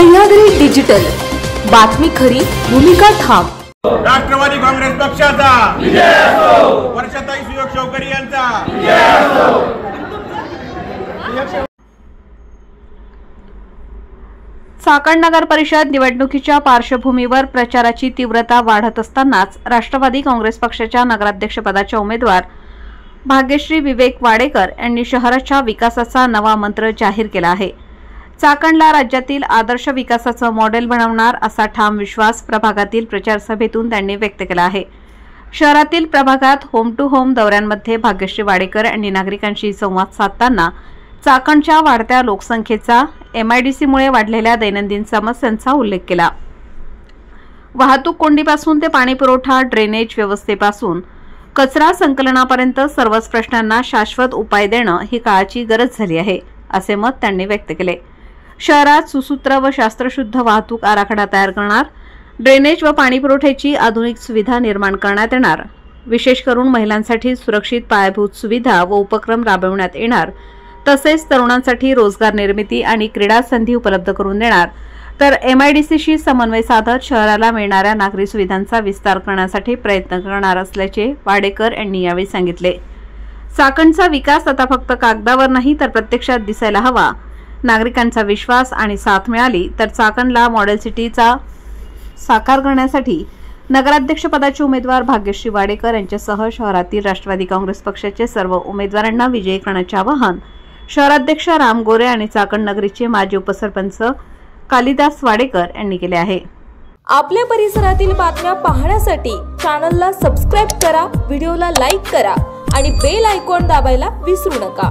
Sahyadri digital, बातमी खरी, भूमिका ठाम। राष्ट्रवादी काँग्रेस पक्षाचा विजय असो, वर्षाताई सुयोग शौकरी यांचा विजय असो। चाकण नगर परिषद निवडणुकीच्या पार्श्वभूमीवर प्रचाराची तीव्रता वाढत असतानाच राष्ट्रवादी काँग्रेस पक्षाच्या नगराध्यक्षपदाच्या उमेदवार भाग्यश्री विवेक वाडेकर यांनी शहराच्या विकासाचा नवा मंत्र जाहीर केला आहे। चाकणला राज्यातील आदर्श विकासाचं मॉडेल बनवणार असा ठाम विश्वास प्रभागातील प्रचार सभेतून त्यांनी व्यक्त केला आहे। शहरातील प्रभागात होम टू होम दौऱ्यांमध्ये भाग्यश्री वाडेकर यांनी नागरिकांशी संवाद साधताना चाकणच्या वाढत्या लोकसंख्येचा एमआयडीसीमुळे वाढलेल्या दैनंदिन समस्यांचा उल्लेख केला। वाहतूक कोंडीपासून ते पाणी पुरवठा, ड्रेनेज व्यवस्थेपासून कचरा संकलनापर्यंत सर्वच प्रश्नांना शाश्वत उपाय देणं ही काळाची गरज झाली आहे, असे मत त्यांनी व्यक्त केले। शहरात सुसूत्र व शास्त्रशुद्ध वाहतूक आराखडा तयार करणार, ड्रेनेज व पाणी पुरवठ्याची आधुनिक सुविधा निर्माण करण्यात येणार, विशेष करून महिलांसाठी सुरक्षित पायाभूत सुविधा व उपक्रम राबविण्यात येणार, तसेच तरुणांसाठी रोजगार निर्मिती आणि क्रीडा संधी उपलब्ध करून देणार, तर एमआयडीसीशी समन्वय साधत शहराला मिळणाऱ्या नागरी सुविधांचा विस्तार करण्यासाठी प्रयत्न करणार असल्याचे वाडेकर यांनी यावेळी सांगितले। चाकणचा विकास आता फक्त कागदावर नाही तर प्रत्यक्षात दिसायला हवा। नागरिकांचा विश्वास आणि साथ मिळाली तर चाकणला मॉडेल सिटीचा साकार करण्यासाठी नगराध्यक्षपदाचे उमेदवार भाग्यश्री वाडेकर यांच्यासह शहरातील राष्ट्रवादी काँग्रेस पक्षाचे सर्व उमेदवारांना विजयी करण्याचे आवाहन शहराध्यक्ष राम गोरे आणि चाकण नगरीचे माजी उपसरपंच कालिदास वाडेकर यांनी केले आहे। आपल्या परिसरातील बातम्या पाहण्यासाठी चॅनलला सबस्क्राइब करा, व्हिडिओला लाईक करा आणि बेल आयकॉन दाबायला विसरू नका।